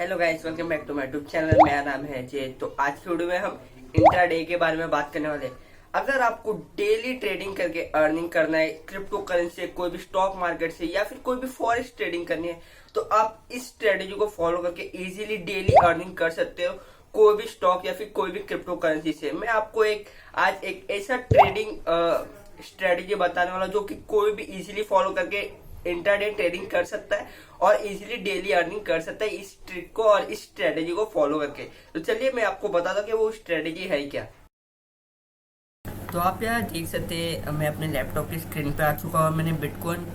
Hello guys, welcome back to my YouTube channel. मेरा नाम है जय। तो आज की वीडियो में हम इंट्राडे के बारे में बात करने वाले हैं। अगर आपको डेली ट्रेडिंग करके अर्निंग करना है क्रिप्टो करेंसी से, कोई भी स्टॉक मार्केट से या फिर कोई भी फॉरेक्स ट्रेडिंग करनी है, तो आप इस स्ट्रेटेजी को फॉलो करके इजीली डेली अर्निंग कर सकते हो कोई भी स्टॉक या फिर कोई भी क्रिप्टो करेंसी से। मैं आपको आज एक ऐसा ट्रेडिंग स्ट्रेटेजी बताने वाला जो कि कोई भी इजीली फॉलो करके इंट्राडे ट्रेडिंग कर सकता है और इजीली डेली अर्निंग कर सकता है इस ट्रिक को और इस स्ट्रेटेजी को फॉलो करके। तो चलिए मैं आपको बता दूं कि वो स्ट्रेटेजी है क्या। तो आप यहाँ देख सकते हैं, मैं अपने लैपटॉप की स्क्रीन पे आ चुका हूँ। मैंने बिटकॉइन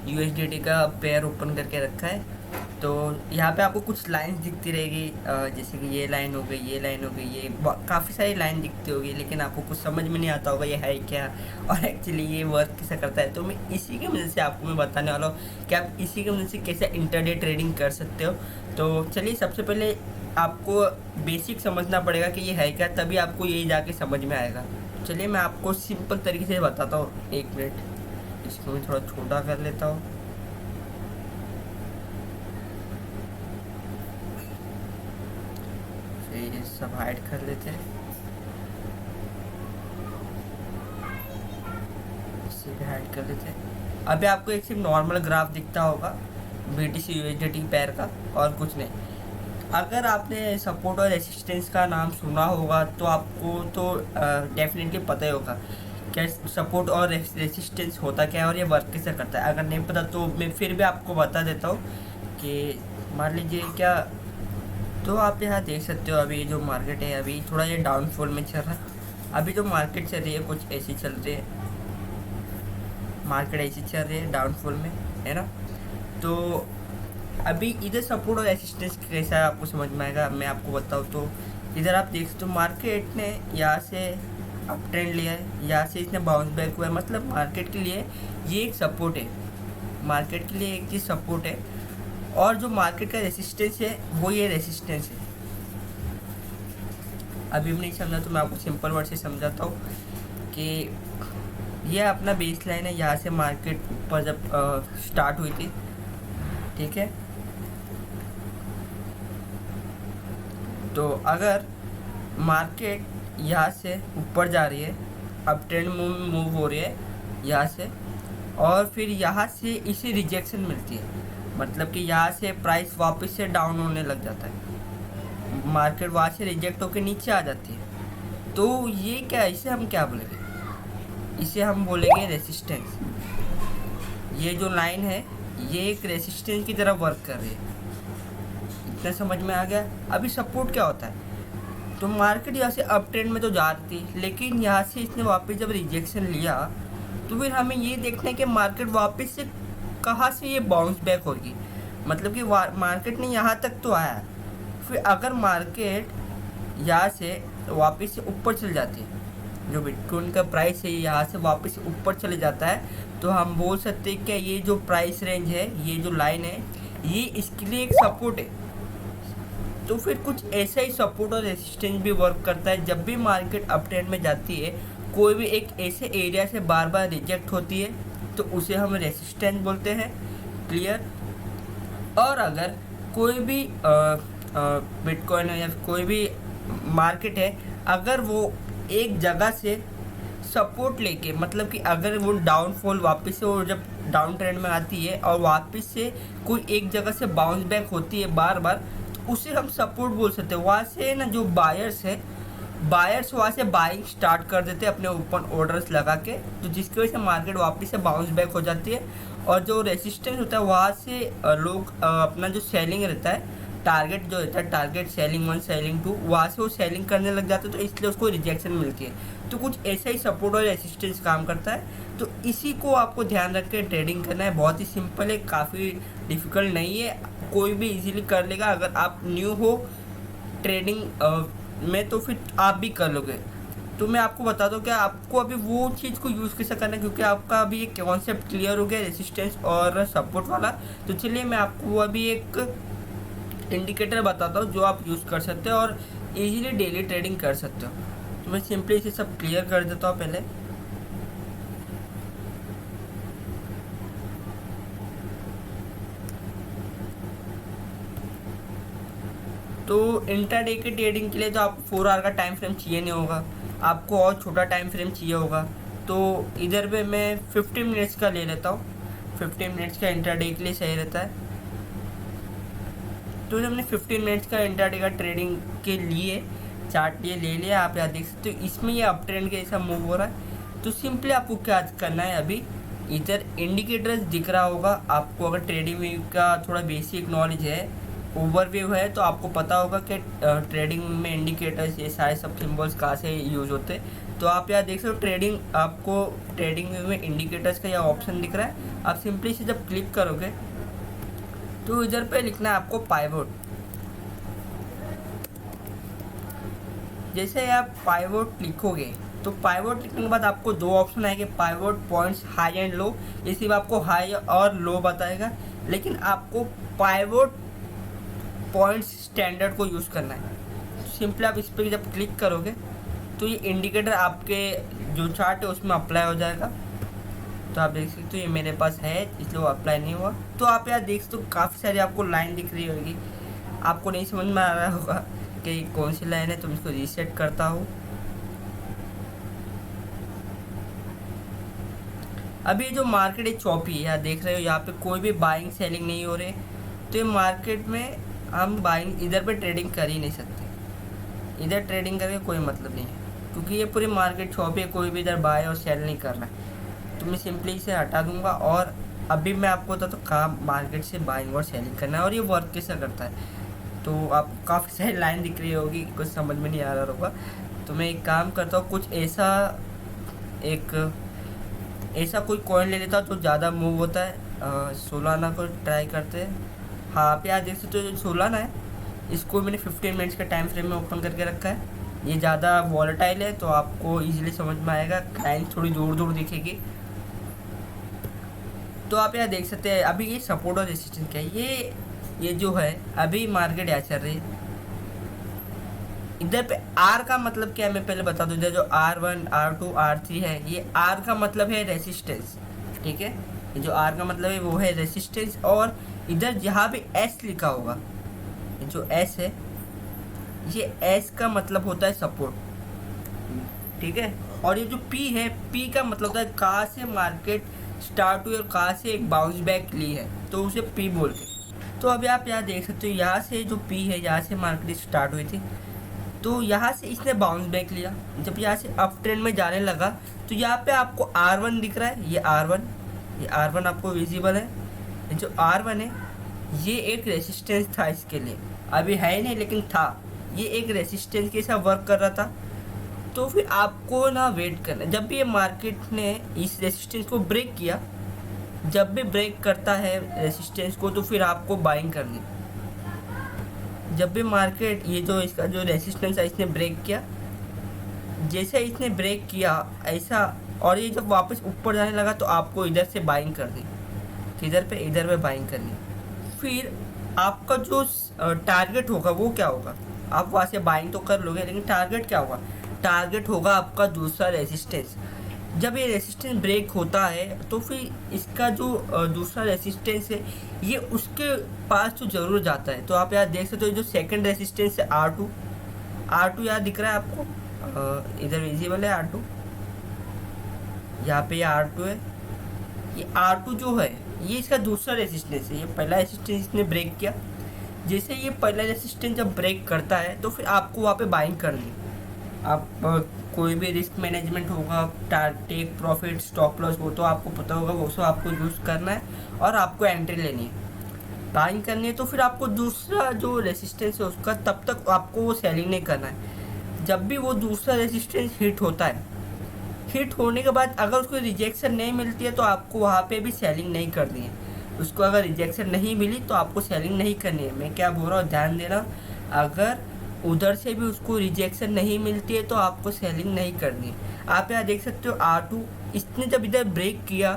यूएसडीटी का पेयर ओपन करके रखा है। तो यहाँ पे आपको कुछ लाइंस दिखती रहेगी, जैसे कि ये लाइन हो गई, ये लाइन हो गई, ये काफ़ी सारी लाइन दिखती होगी, लेकिन आपको कुछ समझ में नहीं आता होगा ये है क्या और एक्चुअली ये वर्क कैसे करता है। तो मैं इसी की मदद से आपको मैं बताने वाला हूँ कि आप इसी की मदद से कैसे इंटरडे ट्रेडिंग कर सकते हो। तो चलिए, सबसे पहले आपको बेसिक समझना पड़ेगा कि ये है क्या, तभी आपको यही जाके समझ में आएगा। चलिए मैं आपको सिंपल तरीके से बताता हूँ। एक मिनट, इसको मैं थोड़ा छोटा कर लेता हूँ। फिर ये सब हाइड कर लेते हैं, इसे भी हाइड कर लेते हैं। अभी आपको एक सिर्फ नॉर्मल ग्राफ दिखता होगा बीटीसी यूएसडीटी पेयर का, और कुछ नहीं। अगर आपने सपोर्ट और रेसिस्टेंस का नाम सुना होगा तो आपको तो डेफिनेटली पता ही होगा क्या सपोर्ट और रेसिस्टेंस होता क्या है और ये वर्क कैसे करता है। अगर नहीं पता तो मैं फिर भी आपको बता देता हूँ कि मान लीजिए क्या, तो आप यहाँ देख सकते हो अभी जो मार्केट है अभी थोड़ा ये डाउनफॉल में चल रहा है। अभी जो मार्केट चल रही है कुछ ऐसी चल रही है, मार्केट ऐसी चल रही है डाउनफॉल में, है ना। तो अभी इधर सपोर्ट और रेसिस्टेंस कैसा है आपको समझ में आएगा। मैं आपको बताऊँ तो इधर आप देख सकते हो मार्केट ने यहाँ से अप ट्रेंड लिया है, यहाँ से इसने बाउंस बैक हुआ है। मतलब मार्केट के लिए ये एक सपोर्ट है, मार्केट के लिए एक चीज़ सपोर्ट है, और जो मार्केट का रेसिस्टेंस है वो ये रेसिस्टेंस है। अभी नहीं समझा तो मैं आपको सिंपल वर्ड से समझाता हूँ कि ये अपना बेस लाइन है। यहाँ से मार्केट ऊपर जब स्टार्ट हुई थी, ठीक है, तो अगर मार्केट यहाँ से ऊपर जा रही है, अप ट्रेंड मूव हो रही है यहाँ से, और फिर यहाँ से इसे रिजेक्शन मिलती है, मतलब कि यहाँ से प्राइस वापस से डाउन होने लग जाता है, मार्केट वहाँ से रिजेक्ट होकर नीचे आ जाती है। तो ये क्या, इसे हम क्या बोलेंगे, इसे हम बोलेंगे रेसिस्टेंस। ये जो लाइन है ये एक रेसिस्टेंस की तरह वर्क कर रही है। इतना समझ में आ गया। अभी सपोर्ट क्या होता है, तो मार्केट यहाँ से अप ट्रेंड में तो जा रही थी, लेकिन यहाँ से इसने वापस जब रिजेक्शन लिया तो फिर हमें ये देखना है कि मार्केट वापस से कहाँ से ये बाउंस बैक होगी। मतलब कि मार्केट ने यहाँ तक तो आया, फिर अगर मार्केट यहाँ से वापस से ऊपर चल जाती है, जो बिटकॉइन का प्राइस है यहाँ से वापस ऊपर चले जाता है, तो हम बोल सकते हैं कि ये जो प्राइस रेंज है, ये जो लाइन है, ये इसके लिए एक सपोर्ट है। तो फिर कुछ ऐसा ही सपोर्ट और रेसिस्टेंस भी वर्क करता है। जब भी मार्केट अप ट्रेंड में जाती है, कोई भी एक ऐसे एरिया से बार बार रिजेक्ट होती है, तो उसे हम रेसिस्टेंस बोलते हैं। क्लियर। और अगर कोई भी बिटकॉइन या कोई भी मार्केट है, अगर वो एक जगह से सपोर्ट लेके, मतलब कि अगर वो डाउनफॉल वापस से, वो जब डाउन ट्रेंड में आती है और वापस से कोई एक जगह से बाउंस बैक होती है बार बार, तो उसे हम सपोर्ट बोल सकते हैं। वहाँ से ना जो बायर्स है, बायर्स वहाँ से बाइंग स्टार्ट कर देते हैं अपने ओपन ऑर्डर्स लगा के, तो जिसकी वजह से मार्केट वापस से बाउंस बैक हो जाती है। और जो रेसिस्टेंस होता है वहाँ से लोग अपना जो सेलिंग रहता है, टारगेट जो रहता है, टारगेट सेलिंग 1 सेलिंग 2, वहाँ से वो सेलिंग करने लग जाते हैं, तो इसलिए उसको रिजेक्शन मिलती है। तो कुछ ऐसा ही सपोर्ट और रेसिस्टेंस काम करता है। तो इसी को आपको ध्यान रख के ट्रेडिंग करना है। बहुत ही सिंपल है, काफ़ी डिफ़िकल्ट नहीं है, कोई भी इजीली कर लेगा। अगर आप न्यू हो ट्रेडिंग में तो फिर आप भी कर लोगे। तो मैं आपको बता दूं कि आपको अभी वो चीज़ को यूज़ कैसे करना है, क्योंकि आपका अभी एक कॉन्सेप्ट क्लियर हो गया रेसिस्टेंस और सपोर्ट वाला। तो चलिए मैं आपको अभी एक इंडिकेटर बताता हूँ जो आप यूज़ कर सकते हो और इजीली डेली ट्रेडिंग कर सकते हो। तो मैं सिंपली इसे सब क्लियर कर देता हूँ पहले। तो इंट्राडे के ट्रेडिंग के लिए तो आपको 4 आवर का टाइम फ्रेम चाहिए नहीं होगा, आपको और छोटा टाइम फ्रेम चाहिए होगा। तो इधर पे मैं 15 मिनट्स का ले लेता हूँ, 15 मिनट्स का इंट्राडे के लिए सही रहता है। तो हमने 15 मिनट्स का इंट्राडे का ट्रेडिंग के लिए चार्ट ये ले लिया। आप यहाँ देख सकते हो इसमें ये अप ट्रेंड के जैसा मूव हो रहा है। तो सिंपली आपको क्या करना है, अभी इधर इंडिकेटर्स दिख रहा होगा आपको, अगर ट्रेडिंग का थोड़ा बेसिक नॉलेज है, ओवरव्यू है, तो आपको पता होगा कि ट्रेडिंग में इंडिकेटर्स ये सारे सब सिंबल्स कहाँ से यूज़ होते हैं। तो आप यहाँ देख सकते हो ट्रेडिंग, आपको ट्रेडिंग में इंडिकेटर्स का यह ऑप्शन दिख रहा है। आप सिंपली से जब क्लिक करोगे तो इधर पे लिखना है आपको पाइवोट। जैसे आप पाइवोट लिखोगे तो पाइवोट लिखने के बाद आपको दो ऑप्शन आएंगे, pivot points high and low. ये सिर्फ आपको हाई और लो बताएगा, लेकिन आपको पाइवोट पॉइंट्स स्टैंडर्ड को यूज़ करना है। सिंपली आप इस पर जब क्लिक करोगे तो ये इंडिकेटर आपके जो चार्ट है उसमें अप्लाई हो जाएगा। तो आप देख सकते हो ये मेरे पास है, इसलिए वो अप्लाई नहीं हुआ। तो आप यार देख सकते हो काफ़ी सारी आपको लाइन दिख रही होगी, आपको नहीं समझ में आ रहा होगा कि कौन सी लाइन है, तो मैं इसको रीसेट करता हूँ। अभी जो मार्केट है चौपी है, यहाँ देख रहे हो यहाँ पे कोई भी बाइंग सेलिंग नहीं हो रहे। तो ये मार्केट में हम बाइंग इधर पे ट्रेडिंग कर ही नहीं सकते, इधर ट्रेडिंग करके कोई मतलब नहीं है, क्योंकि ये पूरी मार्केट चौपी है, कोई भी इधर बाय और सेल नहीं करना है। तो मैं सिंपली इसे हटा दूंगा और अभी मैं आपको तो काम मार्केट से बाइंग और सेलिंग करना है और ये वर्क कैसा करता है। तो आप काफ़ी सारी लाइन दिख रही होगी, कुछ समझ में नहीं आ रहा होगा। तो मैं एक काम करता हूँ, कुछ ऐसा कोई कॉइन ले लेता हूँ जो ज़्यादा मूव होता है। सोलाना को ट्राई करते हैं। हाँ आप यहाँ देख सकते हो जो सोलाना है, इसको मैंने 15 मिनट्स का टाइम फ्रेम में ओपन करके रखा है। ये ज़्यादा वॉलेटाइल है तो आपको इजीली समझ में आएगा, लाइन थोड़ी दूर दूर दिखेगी। तो आप यहाँ देख सकते हैं अभी ये सपोर्ट और रेजिस्टेंस क्या है, ये जो है अभी मार्केट यहाँ चल रही है। इधर पे आर का मतलब क्या है मैं पहले बता दूं। इधर जो R1 R2 R3 है, ये आर का मतलब है रेसिस्टेंस, ठीक है। ये जो आर का मतलब है वो है रेसिस्टेंस, और इधर जहाँ भी एस लिखा होगा, जो एस है, ये एस का मतलब होता है सपोर्ट, ठीक है। और ये जो पी है, पी का मतलब होता है कहाँ से मार्केट स्टार्ट हुई और कहाँ से एक बाउंस बैक ली है, तो उसे पी बोलते हैं। तो अभी आप यहाँ देख सकते हो यहाँ से जो पी है, यहाँ से मार्केट स्टार्ट हुई थी, तो यहाँ से इसने बाउंस बैक लिया। जब यहाँ से अप ट्रेंड में जाने लगा तो यहाँ पे आपको R1 दिख रहा है, ये R1 आपको विजिबल है। जो R1 है ये एक रेसिस्टेंस था इसके लिए, अभी है नहीं लेकिन था, ये एक रेसिस्टेंस के साथ वर्क कर रहा था। तो फिर आपको ना वेट करना, जब भी ये मार्केट ने इस रेसिस्टेंस को ब्रेक किया, जब भी ब्रेक करता है रेसिस्टेंस को, तो फिर आपको बाइंग करनी। जब भी मार्केट ये जो इसका जो रेसिस्टेंस है इसने ब्रेक किया, जैसे इसने ब्रेक किया ऐसा, और ये जब वापस ऊपर जाने लगा तो आपको इधर से बाइंग कर दी, किधर पे, इधर पे बाइंग करनी। फिर आपका जो टारगेट होगा वो क्या होगा, आप वहाँ से बाइंग तो कर लोगे, लेकिन टारगेट क्या होगा, टारगेट होगा आपका दूसरा रेसिस्टेंस। जब ये रेसिस्टेंस ब्रेक होता है तो फिर इसका जो दूसरा रेसिस्टेंस है ये उसके पास तो ज़रूर जाता है। तो आप यहाँ देख सकते हो जो सेकंड रेसिस्टेंस है R2 यहाँ दिख रहा है आपको, इधर विजिबल है R2, यहाँ पे ये R2 है। ये R2 जो है ये इसका दूसरा रेसिस्टेंस है। ये पहला रेसिस्टेंस इसने ब्रेक किया, जैसे ये पहला रेसिस्टेंस जब ब्रेक करता है तो फिर आपको वहाँ पे बाइंग करनी। आप कोई भी रिस्क मैनेजमेंट होगा, टेक प्रॉफिट, स्टॉप लॉस, वो तो आपको पता होगा, वो सब आपको यूज़ करना है और आपको एंट्री लेनी है, बाइंग करनी है। तो फिर आपको दूसरा जो रेसिस्टेंस है उसका तब तक आपको वो सेलिंग नहीं करना है। जब भी वो दूसरा रेसिस्टेंस हिट होता है, हिट होने के बाद अगर उसको रिजेक्शन नहीं मिलती है तो आपको वहाँ पे भी सेलिंग नहीं करनी है। उसको अगर रिजेक्शन नहीं मिली तो आपको सेलिंग नहीं करनी है। मैं क्या बोल रहा हूँ ध्यान देना, अगर उधर से भी उसको रिजेक्शन नहीं मिलती है तो आपको सेलिंग नहीं करनी है। आप यहाँ देख सकते हो R2 इसने जब इधर ब्रेक किया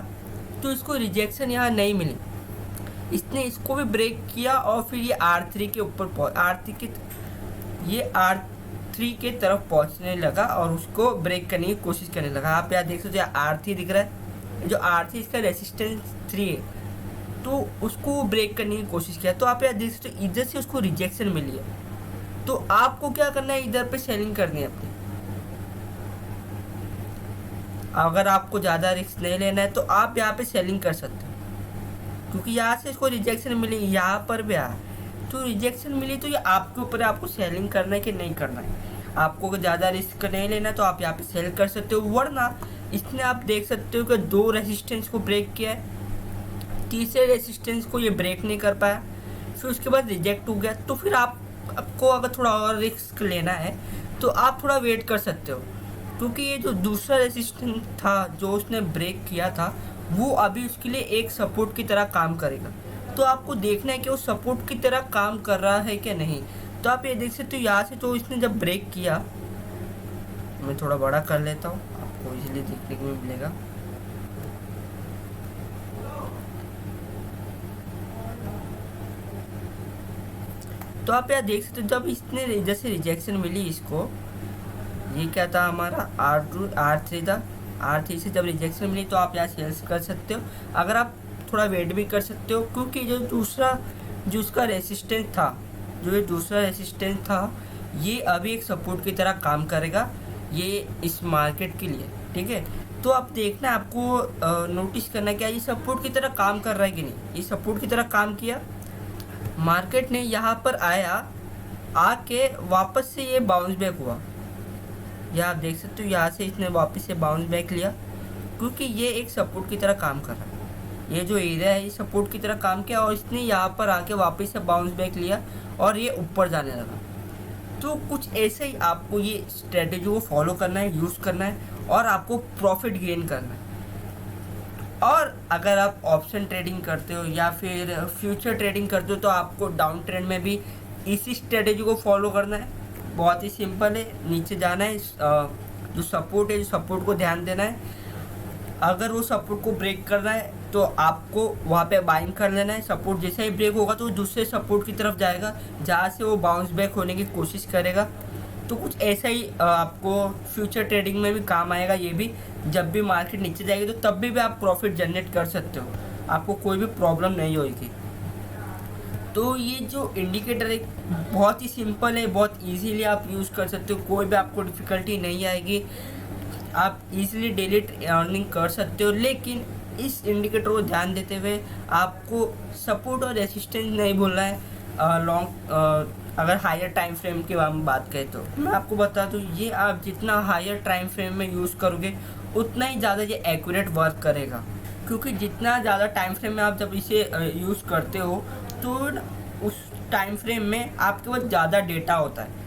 तो इसको रिजेक्शन यहाँ नहीं मिली, इसने इसको भी ब्रेक किया और फिर ये R3 के ऊपर R3 के तरफ पहुँचने लगा और उसको ब्रेक करने की कोशिश करने लगा। आप यहाँ देख सकते हो R3 दिख रहा है, जो R3 इसका रेसिस्टेंस 3 है, तो उसको ब्रेक करने की कोशिश किया। तो आप यहाँ देख सकते हो इधर से उसको रिजेक्शन मिली है, तो आपको क्या करना है, इधर पे सेलिंग करनी है अपनी। अगर आपको ज़्यादा रिस्क नहीं लेना है तो आप यहाँ पे सेलिंग कर सकते हो, क्योंकि यहाँ से इसको रिजेक्शन मिली, यहाँ पर भी आया तो रिजेक्शन मिली, तो ये आपके ऊपर है आपको सेलिंग करना है कि नहीं करना है। आपको अगर ज़्यादा रिस्क नहीं लेना तो आप यहाँ पे सेल कर सकते हो, वरना इसने आप देख सकते हो कि 2 रेसिस्टेंस को ब्रेक किया है, तीसरे रेसिस्टेंस को ये ब्रेक नहीं कर पाया, फिर उसके बाद रिजेक्ट हो गया। तो फिर आपको अगर थोड़ा और रिस्क लेना है तो आप थोड़ा वेट कर सकते हो, क्योंकि ये जो दूसरा रेसिस्टेंस था जो उसने ब्रेक किया था वो अभी उसके लिए एक सपोर्ट की तरह काम करेगा। तो आपको देखना है कि वो सपोर्ट की तरह काम कर रहा है कि नहीं। तो आप ये देख सकते हो यहाँ से तो इसने जब ब्रेक किया, मैं थोड़ा बड़ा कर लेता हूँ आपको इजीली देखने को मिलेगा। तो आप यहाँ देख सकते हो जब इसने जैसे रिजेक्शन मिली इसको, ये क्या था हमारा R3 था, R3 से जब रिजेक्शन मिली तो आप यहाँ सेल्स कर सकते हो। अगर आप थोड़ा वेट भी कर सकते हो, क्योंकि जो उसका रेसिस्टेंस था, जो ये दूसरा रेसिस्टेंस था, ये अभी एक सपोर्ट की तरह काम करेगा ये इस मार्केट के लिए, ठीक है। तो आप देखना है, आपको नोटिस करना है क्या ये सपोर्ट की तरह काम कर रहा है कि नहीं। ये सपोर्ट की तरह काम किया, मार्केट ने यहाँ पर आया, आके वापस से ये बाउंस बैक हुआ, यह आप देख सकते हो यहाँ से इसने वापस से बाउंस बैक लिया, क्योंकि ये एक सपोर्ट की तरह काम कर रहा है। ये जो एरिया है ये सपोर्ट की तरह काम किया और इसने यहाँ पर आके वापस से बाउंस बैक लिया और ये ऊपर जाने लगा। तो कुछ ऐसे ही आपको ये स्ट्रेटेजी को फॉलो करना है, यूज़ करना है और आपको प्रॉफिट गेन करना है। और अगर आप ऑप्शन ट्रेडिंग करते हो या फिर फ्यूचर ट्रेडिंग करते हो तो आपको डाउन ट्रेंड में भी इसी स्ट्रेटेजी को फॉलो करना है। बहुत ही सिंपल है, नीचे जाना है, जो सपोर्ट है, जो सपोर्ट को ध्यान देना है। अगर वो सपोर्ट को ब्रेक करना है तो आपको वहाँ पे बाइंग कर लेना है। सपोर्ट जैसे ही ब्रेक होगा तो दूसरे सपोर्ट की तरफ जाएगा जहाँ से वो बाउंस बैक होने की कोशिश करेगा। तो कुछ ऐसा ही आपको फ्यूचर ट्रेडिंग में भी काम आएगा। ये भी जब भी मार्केट नीचे जाएगी तो तब भी आप प्रॉफिट जनरेट कर सकते हो, आपको कोई भी प्रॉब्लम नहीं होगी। तो ये जो इंडिकेटर है बहुत ही सिंपल है, बहुत इजीली आप यूज़ कर सकते हो, कोई भी आपको डिफ़िकल्टी नहीं आएगी, आप इजीली डेली अर्निंग कर सकते हो। लेकिन इस इंडिकेटर को ध्यान देते हुए आपको सपोर्ट और रेसिस्टेंस नहीं भूलना है। अगर हायर टाइम फ्रेम की हम बात करें तो मैं आपको बता दूँ, ये आप जितना हायर टाइम फ्रेम में यूज़ करोगे उतना ही ज़्यादा ये एक्यूरेट वर्क करेगा, क्योंकि जितना ज़्यादा टाइम फ्रेम में आप जब इसे यूज़ करते हो तो उस टाइम फ्रेम में आपके पास ज़्यादा डेटा होता है,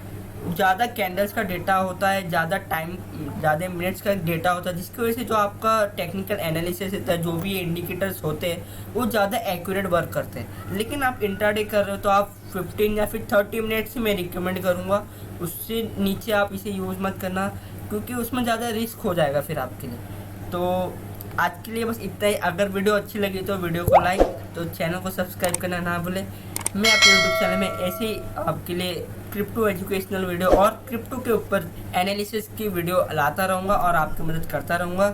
ज़्यादा कैंडल्स का डेटा होता है, ज़्यादा मिनट्स का डेटा होता है, जिसकी वजह से जो आपका टेक्निकल एनालिसिस होता है, जो भी इंडिकेटर्स होते हैं वो ज़्यादा एक्यूरेट वर्क करते हैं। लेकिन आप इंट्राडे कर रहे हो तो आप 15 या फिर 30 मिनट्स ही मैं रिकमेंड करूँगा, उससे नीचे आप इसे यूज़ मत करना, क्योंकि उसमें ज़्यादा रिस्क हो जाएगा फिर आपके लिए। तो आज के लिए बस इतना ही। अगर वीडियो अच्छी लगी तो वीडियो को लाइक, तो चैनल को सब्सक्राइब करना ना भूलें। मैं अपने यूट्यूब चैनल में ऐसे ही आपके लिए क्रिप्टो एजुकेशनल वीडियो और क्रिप्टो के ऊपर एनालिसिस की वीडियो लाता रहूँगा और आपकी मदद करता रहूँगा,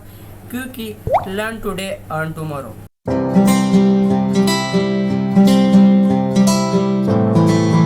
क्योंकि लर्न टुडे अर्न टुमारो।